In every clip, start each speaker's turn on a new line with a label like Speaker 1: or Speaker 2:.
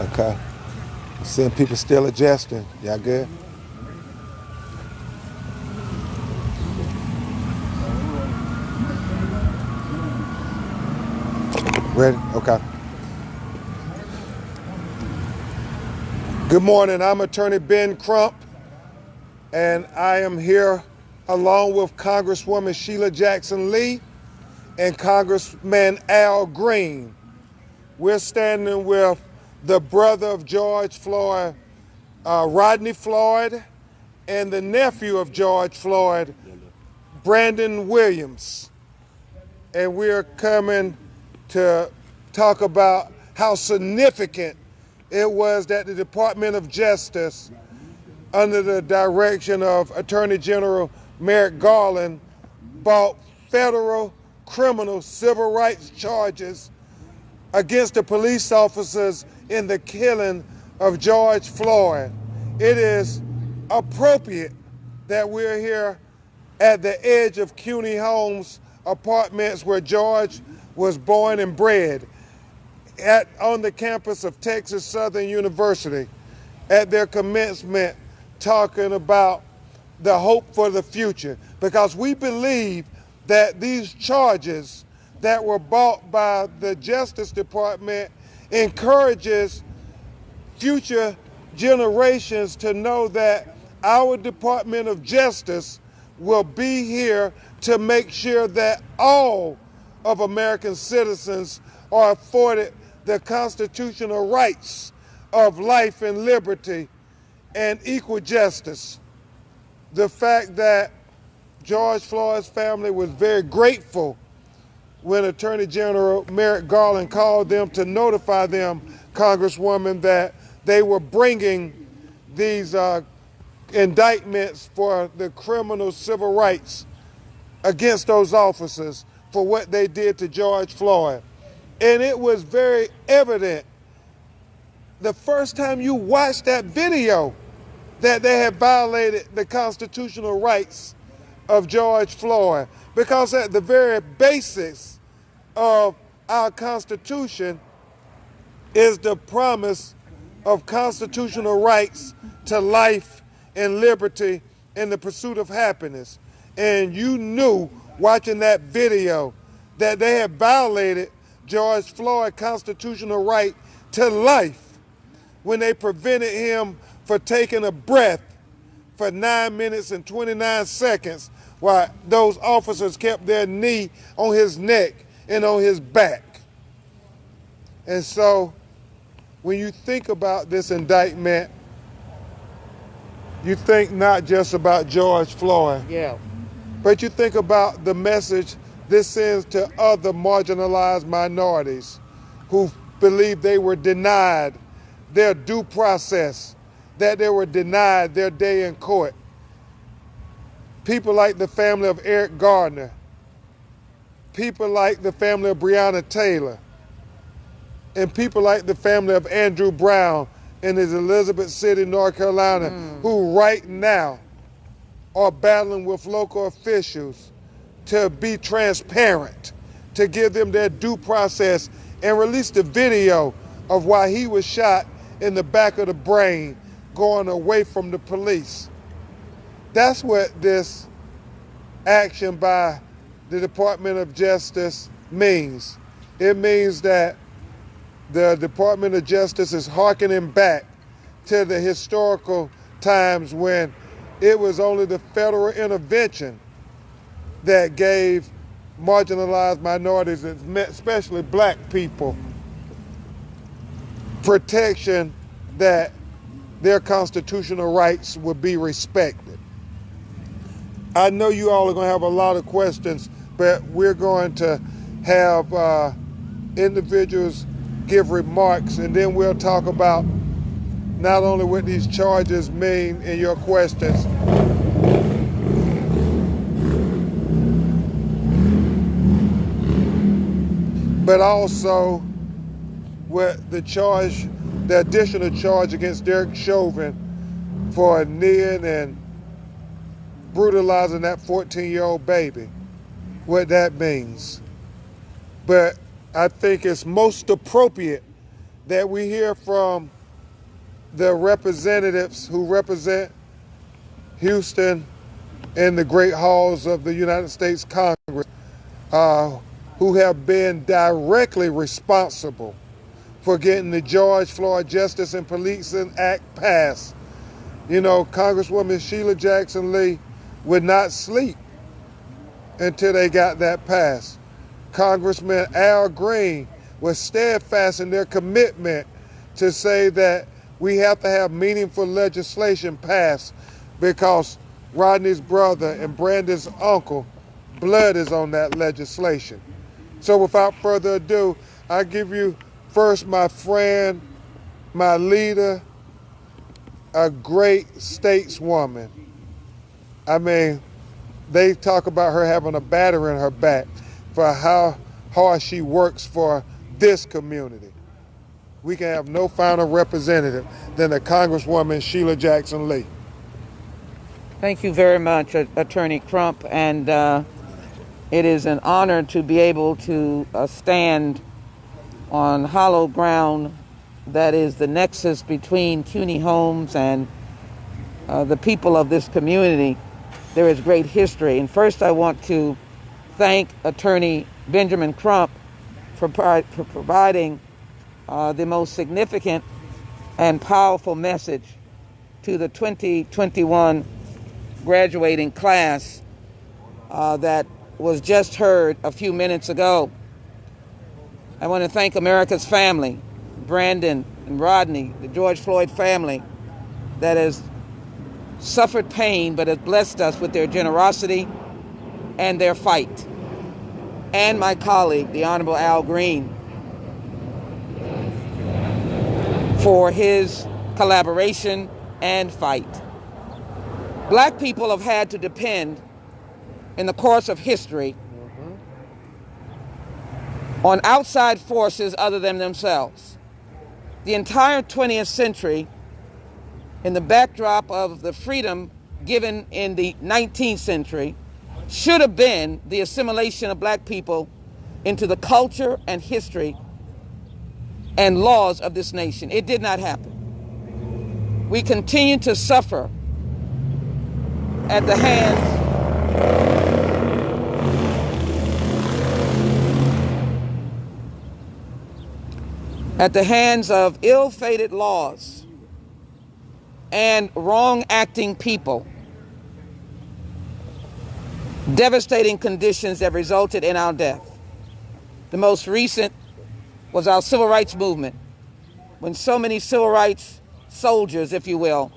Speaker 1: Okay. I'm seeing people still adjusting. Y'all good? Ready? Okay. Good morning. I'm Attorney Ben Crump, and I am here along with Congresswoman Sheila Jackson-Lee and Congressman Al Green. We're standing with the brother of George Floyd, Rodney Floyd, and the nephew of George Floyd, Brandon Williams. And we're coming to talk about how significant it was that the Department of Justice, under the direction of Attorney General Merrick Garland, brought federal criminal civil rights charges against the police officers in the killing of George Floyd. It is appropriate that we're here at the edge of Keung Homes apartments where George was born and bred, on the campus of Texas Southern University, at their commencement, talking about the hope for the future. Because we believe that these charges that were brought by the Justice Department encourages future generations to know that our Department of Justice will be here to make sure that all of American citizens are afforded the constitutional rights of life and liberty and equal justice. The fact that George Floyd's family was very grateful when Attorney General Merrick Garland called them to notify them, Congresswoman, that they were bringing these indictments for the criminal civil rights against those officers for what they did to George Floyd. And it was very evident the first time you watched that video that they had violated the constitutional rights of George Floyd. Because at the very basis of our Constitution is the promise of constitutional rights to life and liberty and the pursuit of happiness. And you knew watching that video that they had violated George Floyd's constitutional right to life when they prevented him from taking a breath for 9 minutes and 29 seconds while those officers kept their knee on his neck and on his back. And so when you think about this indictment, you think not just about George Floyd, but you think about the message this sends to other marginalized minorities who believe they were denied their due process, that they were denied their day in court. People like the family of Eric Gardner, people like the family of Breonna Taylor, and people like the family of Andrew Brown in his Elizabeth City, North Carolina, who right now are battling with local officials to be transparent, to give them their due process and release the video of why he was shot in the back of the brain going away from the police. That's what this action by the Department of Justice means. It means that the Department of Justice is hearkening back to the historical times when it was only the federal intervention that gave marginalized minorities, especially black people, protection that their constitutional rights would be respected. I know you all are going to have a lot of questions, but we're going to have individuals give remarks, and then we'll talk about not only what these charges mean in your questions, but also what the additional charge against Derek Chauvin for kneeing and brutalizing that 14-year-old baby, what that means. But I think it's most appropriate that we hear from the representatives who represent Houston in the great halls of the United States Congress, who have been directly responsible for getting the George Floyd Justice and Policing Act passed. You know, Congresswoman Sheila Jackson Lee would not sleep until they got that passed. Congressman Al Green was steadfast in their commitment to say that we have to have meaningful legislation passed because Rodney's brother and Brandon's uncle, blood is on that legislation. So without further ado, I give you first my friend, my leader, a great stateswoman. I mean, they talk about her having a battery in her back for how hard she works for this community. We can have no finer representative than the Congresswoman Sheila Jackson Lee.
Speaker 2: Thank you very much, Attorney Crump, and it is an honor to be able to stand on hollow ground that is the nexus between CUNY Homes and the people of this community. There is great history. And first I want to thank Attorney Benjamin Crump for providing the most significant and powerful message to the 2021 graduating class that was just heard a few minutes ago. I want to thank America's family, Brandon and Rodney, the George Floyd family that has suffered pain but has blessed us with their generosity and their fight. And my colleague, the Honorable Al Green, for his collaboration and fight. Black people have had to depend in the course of history on outside forces other than themselves. The entire 20th century, in the backdrop of the freedom given in the 19th century, should have been the assimilation of black people into the culture and history and laws of this nation. It did not happen. We continue to suffer at the hands of ill-fated laws and wrong-acting people, devastating conditions that resulted in our death. The most recent was our civil rights movement, when so many civil rights soldiers, if you will,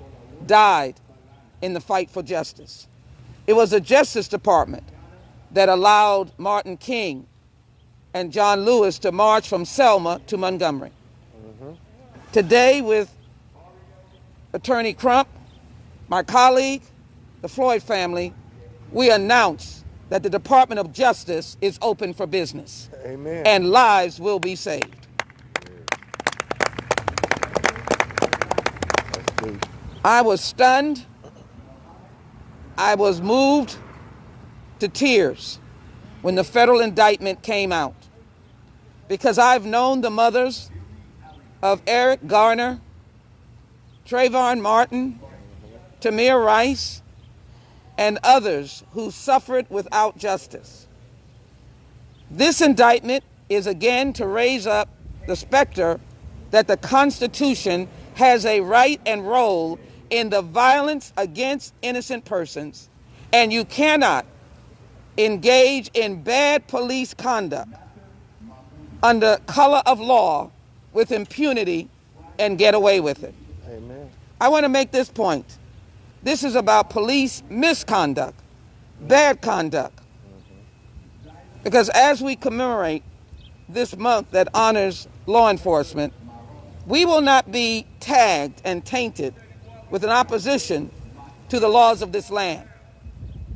Speaker 2: died in the fight for justice. It was the Justice Department that allowed Martin King and John Lewis to march from Selma to Montgomery. Today, with Attorney Crump, my colleague, the Floyd family, we announce that the Department of Justice is open for business.
Speaker 1: Amen.
Speaker 2: And lives will be saved. I was stunned. I was moved to tears when the federal indictment came out, because I've known the mothers of Eric Garner, Trayvon Martin, Tamir Rice, and others who suffered without justice. This indictment is again to raise up the specter that the Constitution has a right and role in the violence against innocent persons, and you cannot engage in bad police conduct under color of law with impunity and get away with it.
Speaker 1: Amen.
Speaker 2: I want to make this point. This is about police misconduct, bad conduct. Because as we commemorate this month that honors law enforcement, we will not be tagged and tainted with an opposition to the laws of this land.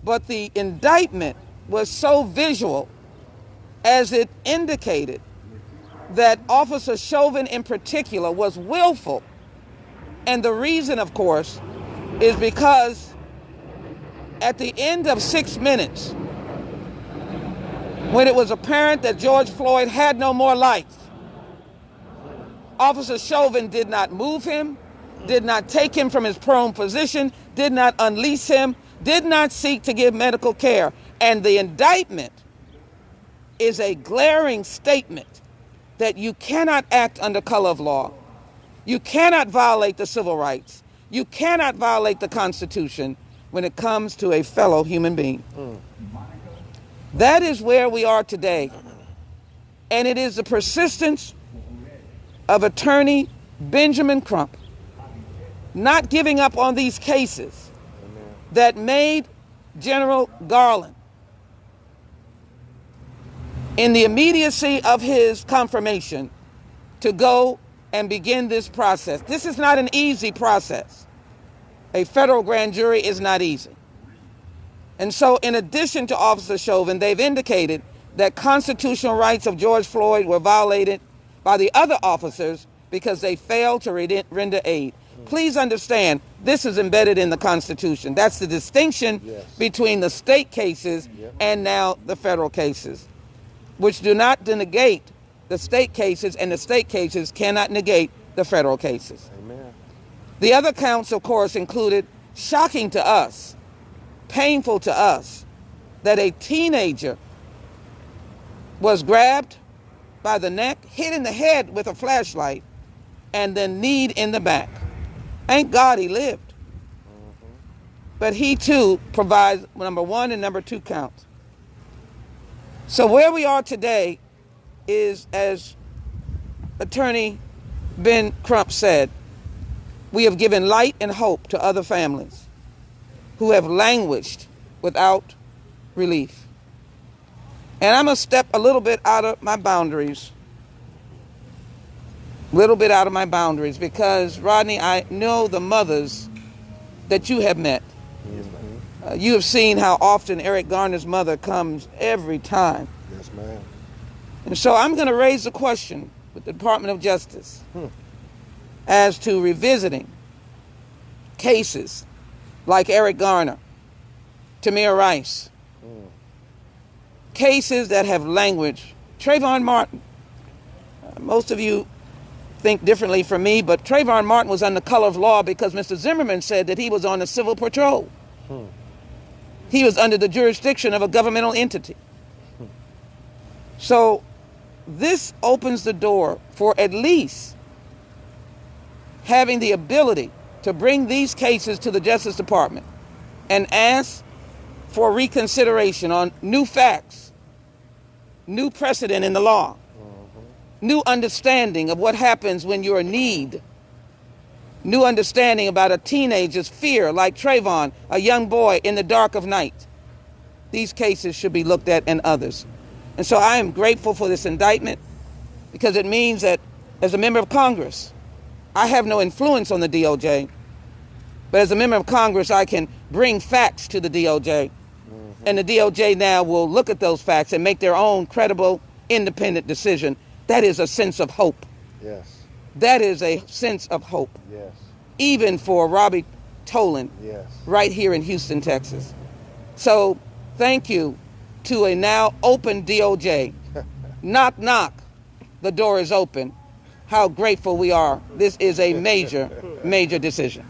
Speaker 2: But the indictment was so visual as it indicated that Officer Chauvin in particular was willful. And the reason, of course, is because at the end of 6 minutes, when it was apparent that George Floyd had no more life, Officer Chauvin did not move him, did not take him from his prone position, did not unleash him, did not seek to give medical care. And the indictment is a glaring statement that you cannot act under color of law. You cannot violate the civil rights. You cannot violate the Constitution when it comes to a fellow human being. That is where we are today. And it is the persistence of attorney Benjamin Crump not giving up on these cases that made General Garland, in the immediacy of his confirmation, to go and begin this process. This is not an easy process. A federal grand jury is not easy. And so in addition to Officer Chauvin, they've indicated that constitutional rights of George Floyd were violated by the other officers because they failed to render aid. Please understand, this is embedded in the Constitution. That's the distinction between the state cases and now the federal cases, which do not negate the state cases, and the state cases cannot negate the federal cases.
Speaker 1: Amen.
Speaker 2: The other counts, of course, included, shocking to us, painful to us, that a teenager was grabbed by the neck, hit in the head with a flashlight, and then kneed in the back. Thank God he lived. But he too provides number one and number two counts. So where we are today is, as Attorney Ben Crump said, we have given light and hope to other families who have languished without relief. And I'm going to step a little bit out of my boundaries. Because, Rodney, I know the mothers that you have met. You have seen how often Eric Garner's mother comes every time.
Speaker 1: Yes, ma'am.
Speaker 2: And so I'm going to raise the question with the Department of Justice as to revisiting cases like Eric Garner, Tamir Rice, cases that have language. Trayvon Martin. Most of you think differently from me, but Trayvon Martin was under color of law because Mr. Zimmerman said that he was on a civil patrol. He was under the jurisdiction of a governmental entity. So this opens the door for at least having the ability to bring these cases to the Justice Department and ask for reconsideration on new facts, new precedent in the law, new understanding of what happens when you're in need, new understanding about a teenager's fear, like Trayvon, a young boy in the dark of night. These cases should be looked at, and others. And so I am grateful for this indictment because it means that as a member of Congress, I have no influence on the DOJ, but as a member of Congress, I can bring facts to the DOJ. And the DOJ now will look at those facts and make their own credible, independent decision. That is a sense of hope.
Speaker 1: Yes.
Speaker 2: That is a sense of hope.
Speaker 1: Yes.
Speaker 2: Even for Robbie Tolan,
Speaker 1: Yes.
Speaker 2: right here in Houston, Texas. So thank you to a now open DOJ. Knock, knock. The door is open. How grateful we are. This is a major, major decision.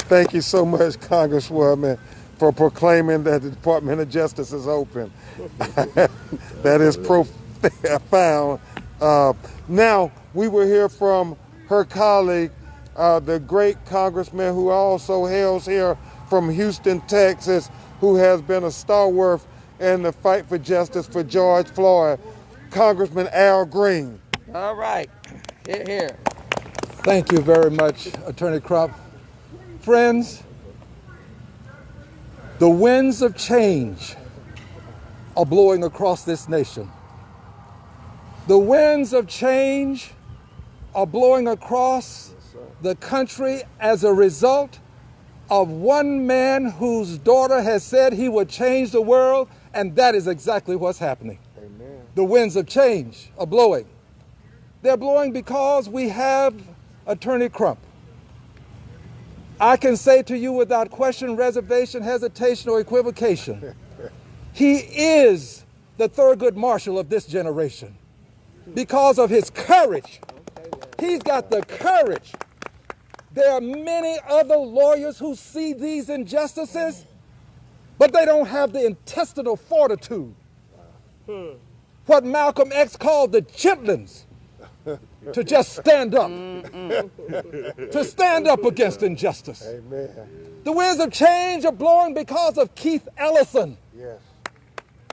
Speaker 1: Thank you so much, Congresswoman, for proclaiming that the Department of Justice is open. That is profound. Now, we will hear from her colleague, the great congressman who also hails here from Houston, Texas, who has been a stalwart in the fight for justice for George Floyd, Congressman Al Green.
Speaker 2: All right. Here.
Speaker 3: Thank you very much, Attorney Crump. Friends, the winds of change are blowing across this nation. The winds of change are blowing across the country as a result of one man whose daughter has said he would change the world, and that is exactly what's happening.
Speaker 1: Amen.
Speaker 3: The winds of change are blowing. They're blowing because we have Attorney Crump. I can say to you without question, reservation, hesitation, or equivocation, he is the Thurgood Marshall of this generation. Because of his courage. He's got the courage. There are many other lawyers who see these injustices, but they don't have the intestinal fortitude. What Malcolm X called the chitlins, to just stand up. To stand up against injustice.
Speaker 1: Amen.
Speaker 3: The winds of change are blowing because of Keith Ellison.
Speaker 1: Yes.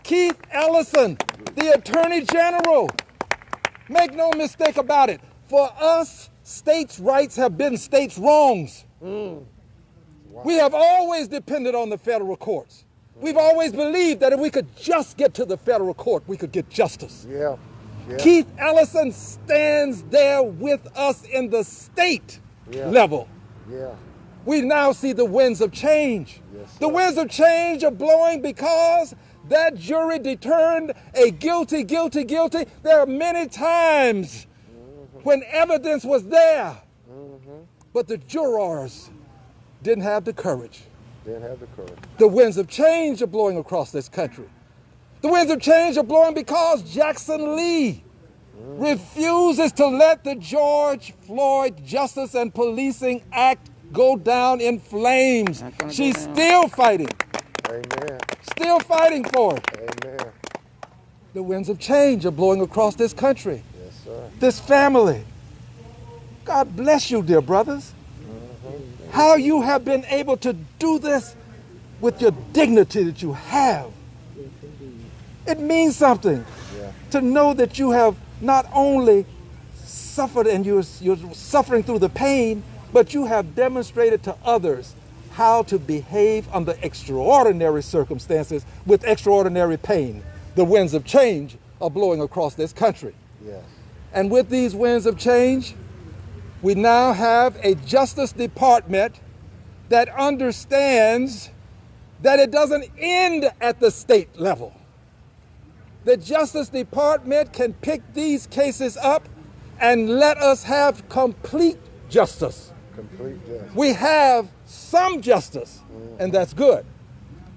Speaker 3: Keith Ellison, the Attorney General. Make no mistake about it. For us, states' rights have been states' wrongs. Wow. We have always depended on the federal courts. We've always believed that if we could just get to the federal court, we could get justice.
Speaker 1: Yeah. Yeah.
Speaker 3: Keith Ellison stands there with us in the state level.
Speaker 1: Yeah.
Speaker 3: We now see the winds of change.
Speaker 1: Yes, sir.
Speaker 3: The winds of change are blowing because that jury returned a guilty, guilty, guilty. There are many times when evidence was there, but the jurors didn't have the courage.
Speaker 1: Didn't have the courage.
Speaker 3: The winds of change are blowing across this country. The winds of change are blowing because Jackson Lee refuses to let the George Floyd Justice and Policing Act go down in flames. She's still fighting.
Speaker 1: Amen.
Speaker 3: Still fighting for it.
Speaker 1: Amen.
Speaker 3: The winds of change are blowing across this country.
Speaker 1: Yes, sir.
Speaker 3: This family. God bless you, dear brothers. How you have been able to do this with your dignity that you have. It means something to know that you have not only suffered and you're suffering through the pain, but you have demonstrated to others how to behave under extraordinary circumstances with extraordinary pain. The winds of change are blowing across this country.
Speaker 1: Yes.
Speaker 3: And with these winds of change, we now have a Justice Department that understands that it doesn't end at the state level. The Justice Department can pick these cases up and let us have complete justice.
Speaker 1: Complete justice.
Speaker 3: We have some justice, and that's good.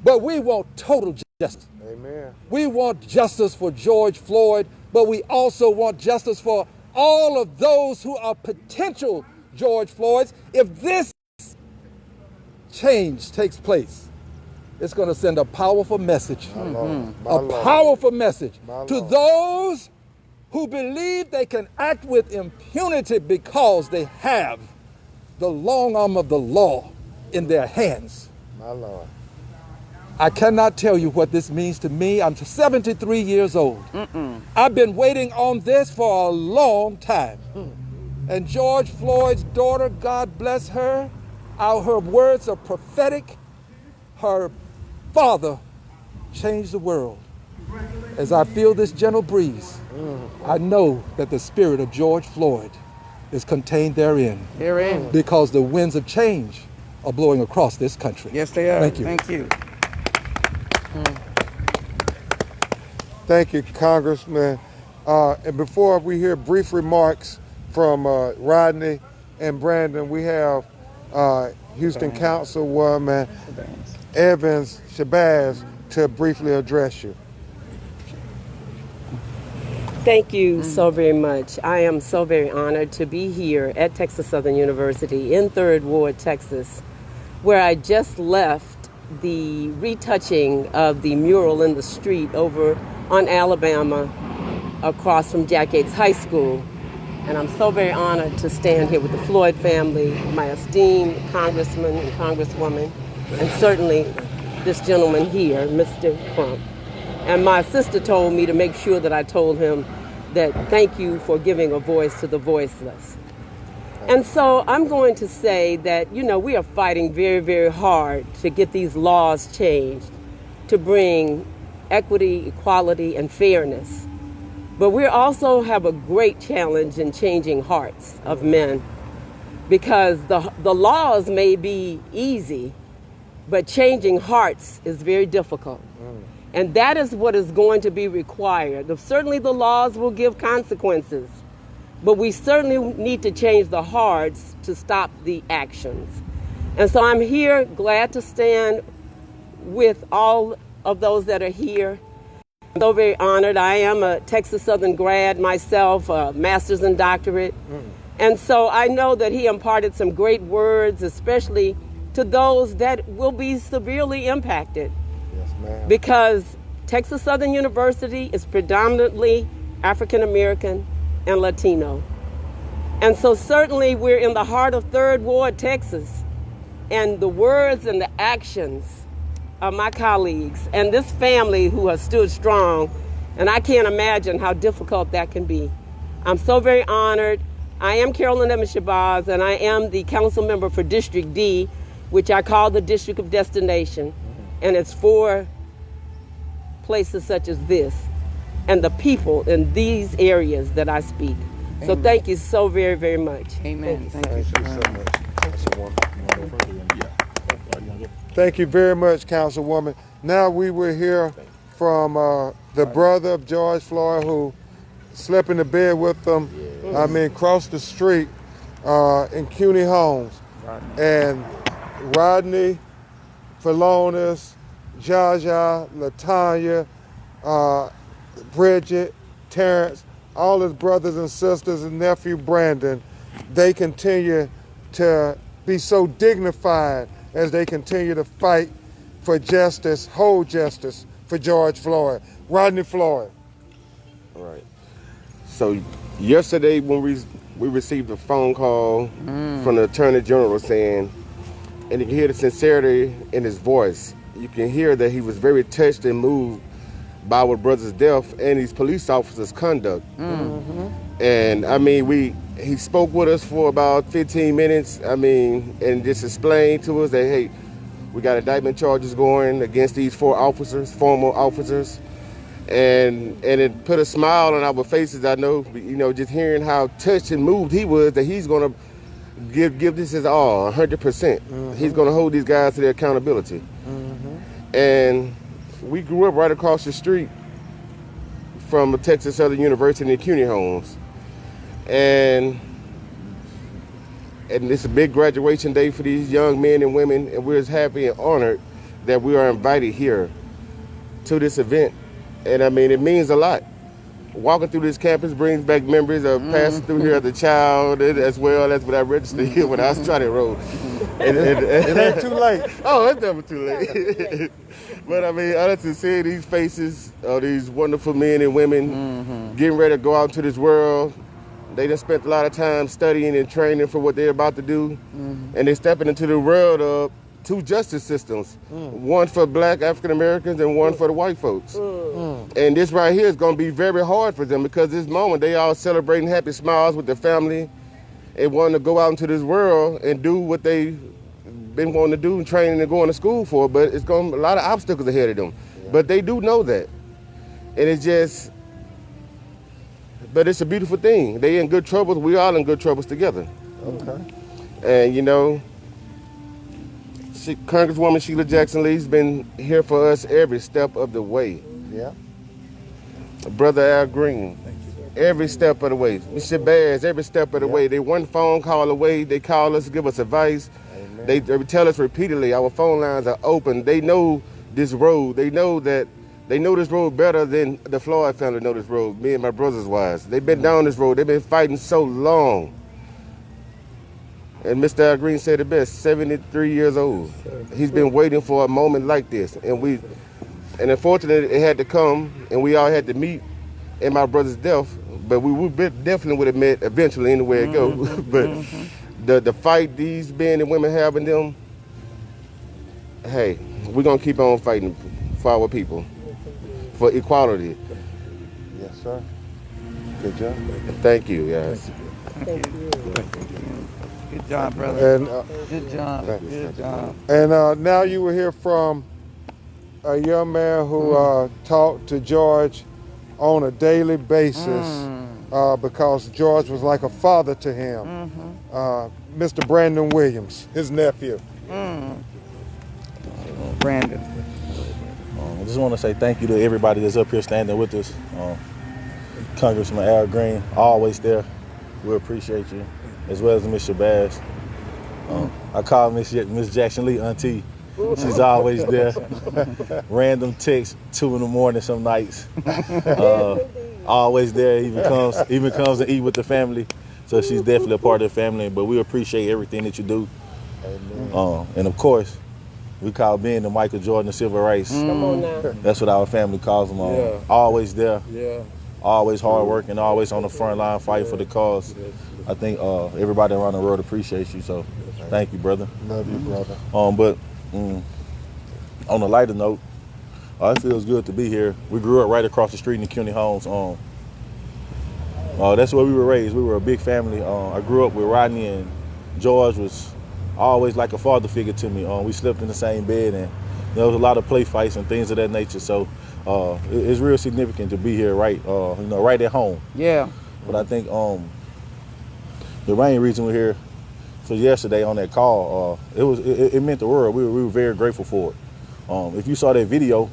Speaker 3: But we want total justice.
Speaker 1: Amen.
Speaker 3: We want justice for George Floyd, but we also want justice for all of those who are potential George Floyds. If this change takes place, it's going to send a powerful message, powerful message to those who believe they can act with impunity because they have the long arm of the law in their hands.
Speaker 1: My Lord.
Speaker 3: I cannot tell you what this means to me. I'm 73 years old. I've been waiting on this for a long time. And George Floyd's daughter, God bless her, her words are prophetic. Her father changed the world. As I feel this gentle breeze, I know that the spirit of George Floyd is contained therein.
Speaker 2: Herein.
Speaker 3: Because the winds of change are blowing across this country.
Speaker 2: Yes, they are.
Speaker 3: Thank you.
Speaker 2: Thank you.
Speaker 1: Thank you, Congressman. And before we hear brief remarks from Rodney and Brandon, we have Houston Councilwoman Evans Shabazz to briefly address you.
Speaker 4: Thank you so very much. I am so very honored to be here at Texas Southern University in 3rd Ward, Texas, where I just left the retouching of the mural in the street over on Alabama across from Jack Yates High School. And I'm so very honored to stand here with the Floyd family, my esteemed congressman and congresswoman, and certainly this gentleman here, Mr. Crump. And my sister told me to make sure that I told him that thank you for giving a voice to the voiceless. And so I'm going to say that, you know, we are fighting very, very hard to get these laws changed, to bring equity, equality, and fairness. But we also have a great challenge in changing hearts of men, because the laws may be easy, but changing hearts is very difficult. And that is what is going to be required. Certainly the laws will give consequences, but we certainly need to change the hearts to stop the actions. And so I'm here, glad to stand with all of those that are here. So very honored. I am a Texas Southern grad myself, a master's and doctorate. And so I know that he imparted some great words, especially to those that will be severely impacted.
Speaker 1: Yes, ma'am.
Speaker 4: Because Texas Southern University is predominantly African American and Latino. And so certainly we're in the heart of Third Ward, Texas. And the words and the actions of my colleagues and this family who have stood strong, and I can't imagine how difficult that can be. I'm so very honored. I am Carolyn Evans Shabazz, and I am the council member for District D, which I call the District of Destination. And it's for places such as this and the people in these areas that I speak. So thank you so very, very much.
Speaker 2: Amen.
Speaker 1: Thank you so much. Thank you very much, Councilwoman. Now we will hear from the brother of George Floyd who slept in the bed with them, across the street in CUNY Homes. And Rodney, Philonis, Jaja, Latanya, Bridget, Terrence, all his brothers and sisters and nephew Brandon, they continue to be so dignified as they continue to fight for justice, whole justice for George Floyd. Rodney Floyd.
Speaker 5: All right. So yesterday when we received a phone call from the Attorney General saying, and you can hear the sincerity in his voice. You can hear that he was very touched and moved by our brother's death and these police officers' conduct. And I mean, he spoke with us for about 15 minutes, and just explained to us that, hey, we got indictment charges going against these 4 officers, former officers. And it put a smile on our faces, I know, just hearing how touched and moved he was that he's gonna give this his all, 100%. He's gonna hold these guys to their accountability. And we grew up right across the street from Texas Southern University in CUNY Homes. And it's a big graduation day for these young men and women, and we're as happy and honored that we are invited here to this event. And I mean, it means a lot. Walking through this campus brings back memories of passing through here as a child, as well as when I registered here when I was trying to enroll.
Speaker 1: It ain't too late.
Speaker 5: Oh, it's never too late. But I mean, honestly, seeing these faces of these wonderful men and women getting ready to go out into this world, they just spent a lot of time studying and training for what they're about to do. And they're stepping into the world of 2 justice systems, one for black African Americans and one for the white folks. And this right here is going to be very hard for them because this moment they all celebrating happy smiles with their family and wanting to go out into this world and do what they've been wanting to do and training and going to school for, but it's going to be a lot of obstacles ahead of them. But they do know that. And it's just, but it's a beautiful thing. They in good troubles, we all in good troubles together.
Speaker 1: Okay.
Speaker 5: And Congresswoman Sheila Jackson Lee's been here for us every step of the way.
Speaker 1: Yeah.
Speaker 5: Brother Al Green, every step of the way. Mr. Bass, every step of the way. They one phone call away. They call us, give us advice. They tell us repeatedly, our phone lines are open. They know this road. They know this road better than the Floyd family know this road, me and my brothers' wives. They've been down this road. They've been fighting so long. And Mr. Al Green said it best, 73 years old. He's been waiting for a moment like this. And unfortunately it had to come and we all had to meet in my brother's death, but we definitely would have met eventually anywhere it goes. But the fight these men and women have in them, hey, we're gonna keep on fighting for our people, for equality.
Speaker 1: Yes, sir. Good job.
Speaker 5: Thank you, guys.
Speaker 4: Thank you.
Speaker 2: Good job, brother.
Speaker 1: And
Speaker 2: Good job. Good job.
Speaker 1: And now you will hear from a young man who talked to George on a daily basis because George was like a father to him. Mr. Brandon Williams, his nephew.
Speaker 2: Brandon.
Speaker 6: I just want to say thank you to everybody that's up here standing with us. Congressman Al Green, always there. We appreciate you, as well as Mr. Bass. I call Miss Jackson Lee auntie. She's always there. Random texts, 2 in the morning some nights. Always there. Even comes to eat with the family. So she's definitely a part of the family. But we appreciate everything that you do. And of course, we call Ben the Michael Jordan of civil rights.
Speaker 4: Come on now.
Speaker 6: That's what our family calls him.
Speaker 3: Yeah.
Speaker 6: Always there.
Speaker 3: Yeah.
Speaker 6: Always hard working. Always on the front line fighting for the cause. I think everybody around the world appreciates you. So thank you, brother.
Speaker 1: Love you, brother.
Speaker 6: But on a lighter note, it feels good to be here. We grew up right across the street in the Keung homes. That's where we were raised. We were a big family. I grew up with Rodney, and George was always like a father figure to me. We slept in the same bed, and there was a lot of play fights and things of that nature. So it's real significant to be here, right at home.
Speaker 2: Yeah.
Speaker 6: But I think the main reason we're here for yesterday on that call, it meant the world. We were very grateful for it. If you saw that video,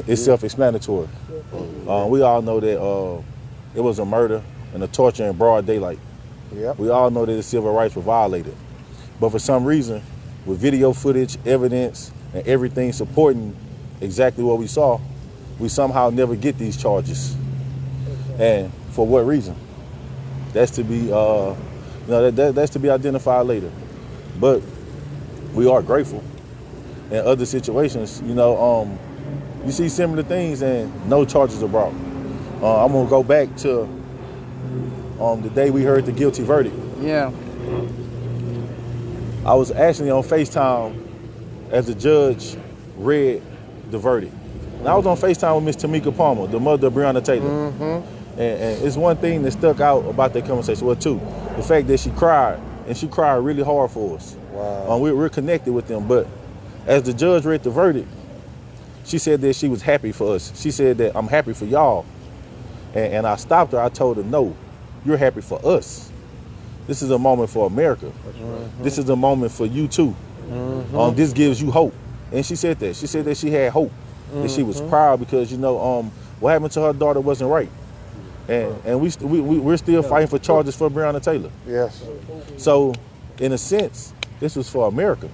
Speaker 6: it's self-explanatory. We all know that it was a murder and a torture in broad daylight.
Speaker 1: Yep.
Speaker 6: We all know that the civil rights were violated. But for some reason, with video footage, evidence, and everything supporting exactly what we saw, we somehow never get these charges. And for what reason? That's to be, that's to be identified later. But we are grateful. In other situations, you see similar things and no charges are brought. I'm gonna go back to the day we heard the guilty verdict.
Speaker 2: Yeah.
Speaker 6: I was actually on FaceTime as the judge read the verdict. And I was on FaceTime with Miss Tamika Palmer, the mother of Breonna Taylor. And it's one thing that stuck out about that conversation, well, two, the fact that she cried, and she cried really hard for us.
Speaker 1: Wow.
Speaker 6: We're connected with them, but as the judge read the verdict, she said that she was happy for us. She said that I'm happy for y'all. And I stopped her, I told her, no, you're happy for us. This is a moment for America. This is a moment for you too. This gives you hope. And she said that. She said that she had hope. That she was proud because, what happened to her daughter wasn't right. And we're still fighting for charges for Breonna Taylor.
Speaker 1: Yes.
Speaker 6: So, in a sense, this was for America.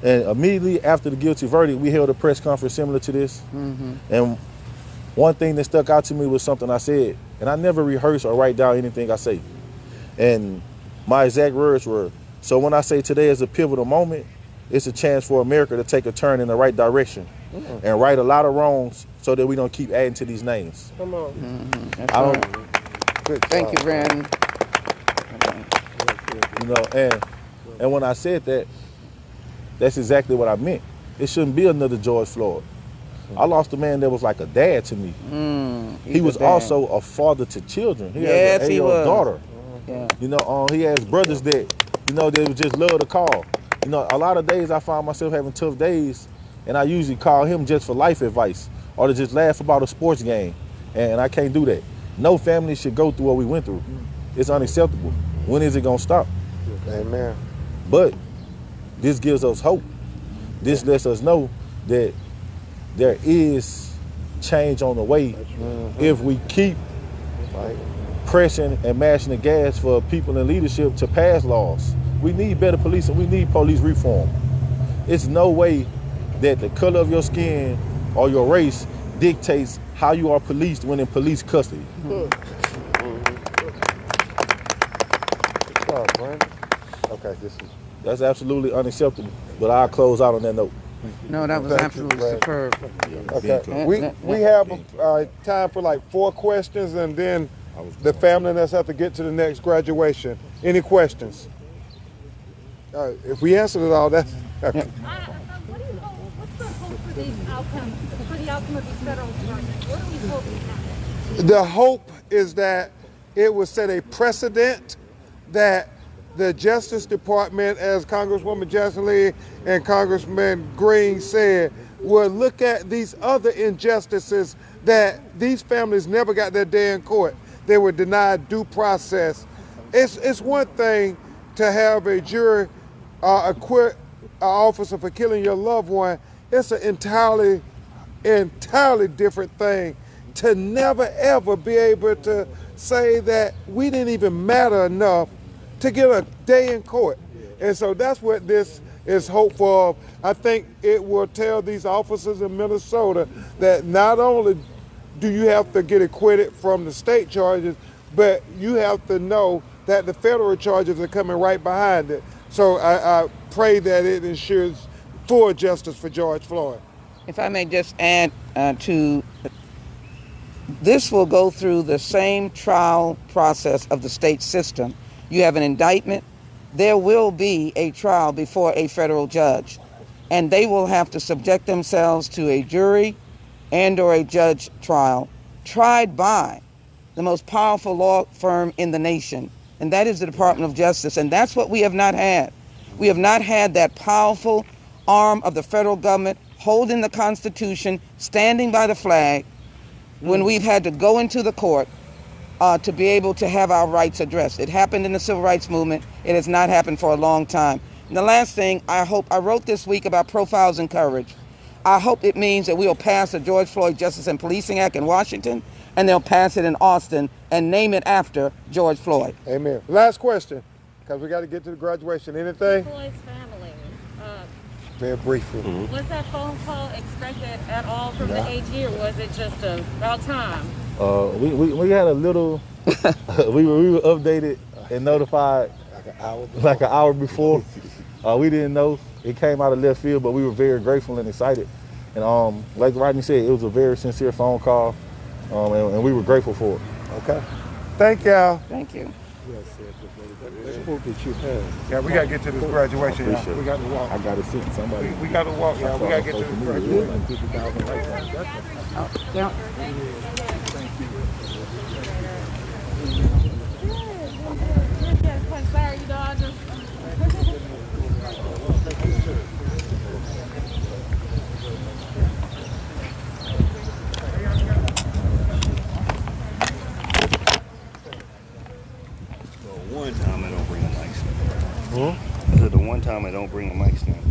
Speaker 6: And immediately after the guilty verdict, we held a press conference similar to this. And one thing that stuck out to me was something I said, and I never rehearse or write down anything I say. And my exact words were, so when I say today is a pivotal moment, it's a chance for America to take a turn in the right direction and right a lot of wrongs so that we don't keep adding to these names.
Speaker 4: Come on.
Speaker 2: That's right. Thank you, Brandon.
Speaker 6: And when I said that, that's exactly what I meant. It shouldn't be another George Floyd. I lost a man that was like a dad to me. He was also a father to children. He has an 8-year-old daughter.
Speaker 2: Yeah.
Speaker 6: He has brothers that, they would just love to call. A lot of days I find myself having tough days, and I usually call him just for life advice or to just laugh about a sports game, and I can't do that. No family should go through what we went through. It's unacceptable. When is it gonna stop?
Speaker 1: Amen.
Speaker 6: But this gives us hope. This lets us know that there is change on the way if we keep pressing and mashing the gas for people in leadership to pass laws. We need better police and we need police reform. It's no way that the color of your skin or your race dictates how you are policed when in police custody.
Speaker 1: Okay,
Speaker 6: That's absolutely unacceptable, but I'll close out on that note.
Speaker 2: No, that was absolutely superb.
Speaker 1: Okay, we have time for like 4 questions, and then the family and us have to get to the next graduation. Any questions? If we answered it all, that's okay.
Speaker 7: What do you hope? What's the hope for these outcomes, for the outcome of these federal charges? What are we hoping happens?
Speaker 1: The hope is that it will set a precedent that the Justice Department, as Congresswoman Jackson Lee and Congressman Green said, will look at these other injustices that these families never got their day in court. They were denied due process. It's one thing to have a jury acquit an officer for killing your loved one. It's an entirely different thing to never ever be able to say that we didn't even matter enough to get a day in court. And so that's what this is hopeful. I think it will tell these officers in Minnesota that not only do you have to get acquitted from the state charges, but you have to know that the federal charges are coming right behind it. So I pray that it ensures full justice for George Floyd.
Speaker 2: If I may just add to this, will go through the same trial process of the state system. You have an indictment. There will be a trial before a federal judge, and they will have to subject themselves to a jury and or a judge trial, tried by the most powerful law firm in the nation, and that is the Department of Justice. And that's what we have not had. We have not had that powerful arm of the federal government holding the Constitution, standing by the flag, when we've had to go into the court to be able to have our rights addressed. It happened in the civil rights movement. It has not happened for a long time. And the last thing, I wrote this week about profiles in courage. I hope it means that we'll pass the George Floyd Justice and Policing Act in Washington, and they'll pass it in Austin and name it after George Floyd.
Speaker 1: Amen. Last question, because we got to get to the graduation. Anything?
Speaker 8: Floyd's family.
Speaker 1: Very briefly.
Speaker 8: Was that phone call expected at all from the AG, or was it just about time?
Speaker 6: We had a little, we were updated and notified like an hour before. We didn't know. It came out of left field, but we were very grateful and excited. And like Rodney said, it was a very sincere phone call, and we were grateful for it.
Speaker 1: Okay. Thank y'all.
Speaker 2: Thank you.
Speaker 1: Yeah, we got to get to this graduation, y'all. We got to walk.
Speaker 6: I got to sit somebody.
Speaker 1: We got to walk, y'all. We got to get to this graduation.
Speaker 8: Sorry, you know, I just...
Speaker 9: One time I don't bring a mic stand. I said the one time I don't bring a mic stand.